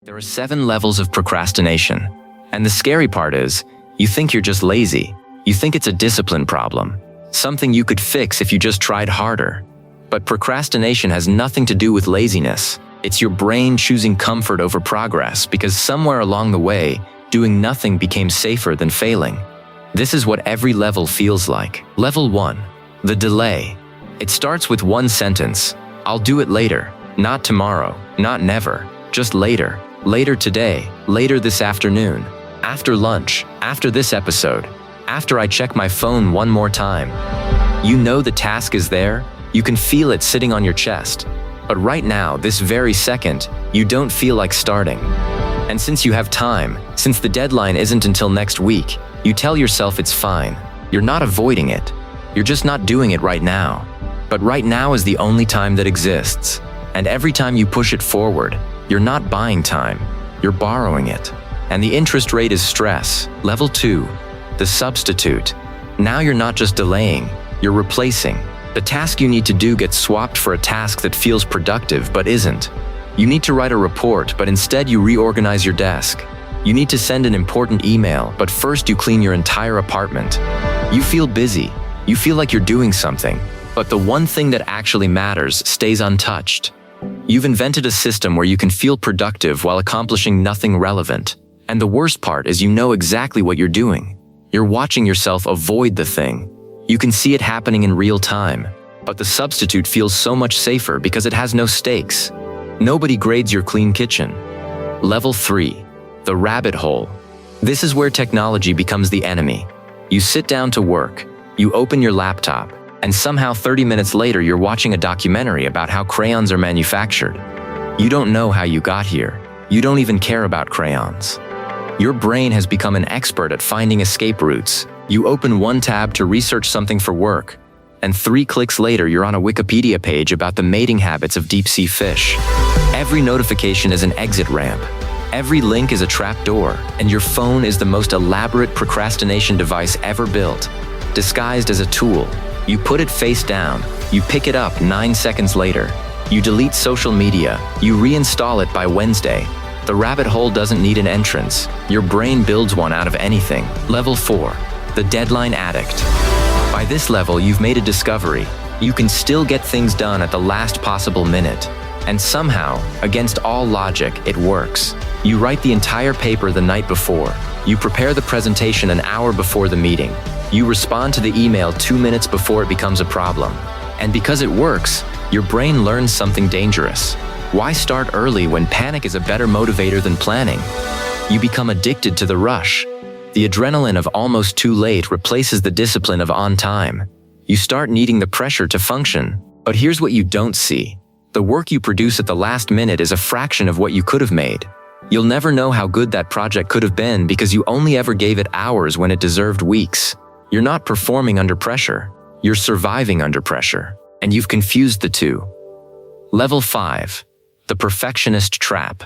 There are 7 levels of procrastination. And the scary part is, you think you're just lazy. You think it's a discipline problem, something you could fix if you just tried harder. But procrastination has nothing to do with laziness. It's your brain choosing comfort over progress because somewhere along the way, doing nothing became safer than failing. This is what every level feels like. Level 1. The delay. It starts with one sentence. I'll do it later. Not tomorrow. Not never. Just later. Later today, later this afternoon, after lunch, after this episode, after I check my phone one more time. You know the task is there, you can feel it sitting on your chest. But right now, this very second, you don't feel like starting. And since you have time, since the deadline isn't until next week, you tell yourself it's fine. You're not avoiding it. You're just not doing it right now. But right now is the only time that exists. And every time you push it forward, you're not buying time, you're borrowing it. And the interest rate is stress. Level 2, the substitute. Now you're not just delaying, you're replacing. The task you need to do gets swapped for a task that feels productive but isn't. You need to write a report, but instead you reorganize your desk. You need to send an important email, but first you clean your entire apartment. You feel busy, you feel like you're doing something, but the one thing that actually matters stays untouched. You've invented a system where you can feel productive while accomplishing nothing relevant. And the worst part is you know exactly what you're doing. You're watching yourself avoid the thing. You can see it happening in real time. But the substitute feels so much safer because it has no stakes. Nobody grades your clean kitchen. Level 3. The rabbit hole. This is where technology becomes the enemy. You sit down to work. You open your laptop. And somehow 30 minutes later you're watching a documentary about how crayons are manufactured. You don't know how you got here. You don't even care about crayons. Your brain has become an expert at finding escape routes. You open one tab to research something for work, and 3 clicks later you're on a Wikipedia page about the mating habits of deep-sea fish. Every notification is an exit ramp. Every link is a trapdoor, and your phone is the most elaborate procrastination device ever built, disguised as a tool. You put it face down, you pick it up 9 seconds later. You delete social media, you reinstall it by Wednesday. The rabbit hole doesn't need an entrance. Your brain builds one out of anything. Level 4. The deadline addict. By this level, you've made a discovery. You can still get things done at the last possible minute. And somehow, against all logic, it works. You write the entire paper the night before. You prepare the presentation an hour before the meeting. You respond to the email 2 minutes before it becomes a problem. And because it works, your brain learns something dangerous. Why start early when panic is a better motivator than planning? You become addicted to the rush. The adrenaline of almost too late replaces the discipline of on time. You start needing the pressure to function. But here's what you don't see. The work you produce at the last minute is a fraction of what you could have made. You'll never know how good that project could have been because you only ever gave it hours when it deserved weeks. You're not performing under pressure. You're surviving under pressure. And you've confused the two. Level 5. The perfectionist trap.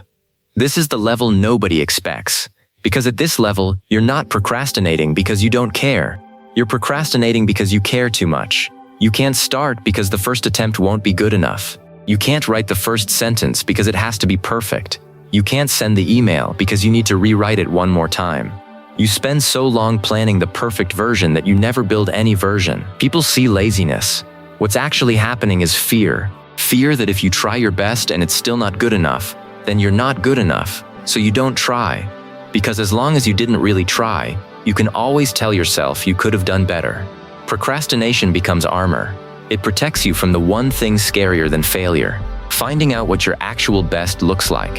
This is the level nobody expects. Because at this level, you're not procrastinating because you don't care. You're procrastinating because you care too much. You can't start because the first attempt won't be good enough. You can't write the first sentence because it has to be perfect. You can't send the email because you need to rewrite it one more time. You spend so long planning the perfect version that you never build any version. People see laziness. What's actually happening is fear. Fear that if you try your best and it's still not good enough, then you're not good enough, so you don't try. Because as long as you didn't really try, you can always tell yourself you could have done better. Procrastination becomes armor. It protects you from the one thing scarier than failure, finding out what your actual best looks like.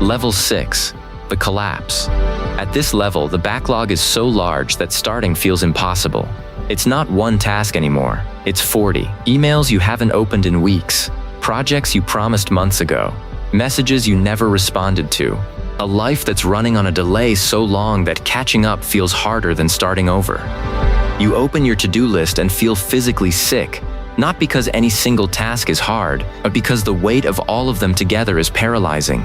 Level 6. The collapse. At this level, the backlog is so large that starting feels impossible. It's not one task anymore, it's 40. Emails you haven't opened in weeks, projects you promised months ago, messages you never responded to. A life that's running on a delay so long that catching up feels harder than starting over. You open your to-do list and feel physically sick, not because any single task is hard, but because the weight of all of them together is paralyzing.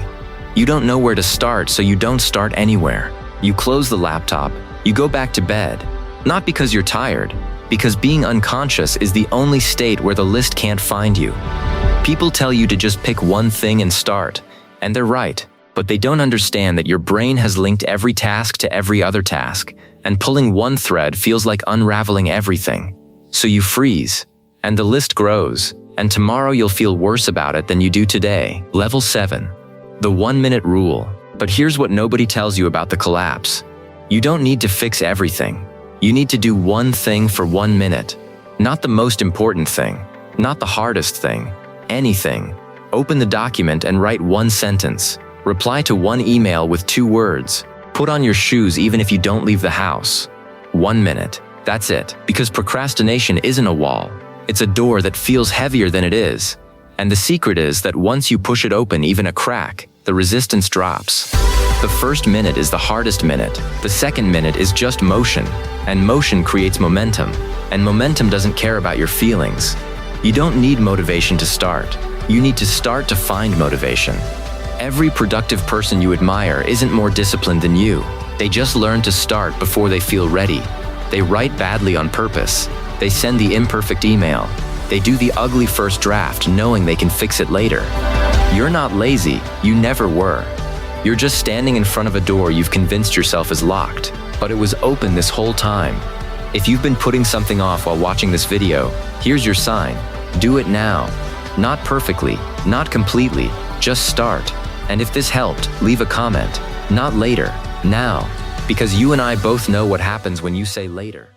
You don't know where to start, so you don't start anywhere. You close the laptop, you go back to bed. Not because you're tired, because being unconscious is the only state where the list can't find you. People tell you to just pick one thing and start, and they're right. But they don't understand that your brain has linked every task to every other task, and pulling one thread feels like unraveling everything. So you freeze, and the list grows, and tomorrow you'll feel worse about it than you do today. Level 7. The 1-minute rule. But here's what nobody tells you about the collapse. You don't need to fix everything. You need to do one thing for 1 minute. Not the most important thing, not the hardest thing, anything. Open the document and write one sentence. Reply to one email with 2 words. Put on your shoes even if you don't leave the house. 1 minute. That's it. Because procrastination isn't a wall. It's a door that feels heavier than it is. And the secret is that once you push it open even a crack, the resistance drops. The first minute is the hardest minute. The second minute is just motion. And motion creates momentum. And momentum doesn't care about your feelings. You don't need motivation to start. You need to start to find motivation. Every productive person you admire isn't more disciplined than you. They just learn to start before they feel ready. They write badly on purpose. They send the imperfect email. They do the ugly first draft knowing they can fix it later. You're not lazy. You never were. You're just standing in front of a door you've convinced yourself is locked, but it was open this whole time. If you've been putting something off while watching this video, here's your sign. Do it now. Not perfectly, not completely, just start. And if this helped, leave a comment. Not later, now. Because you and I both know what happens when you say later.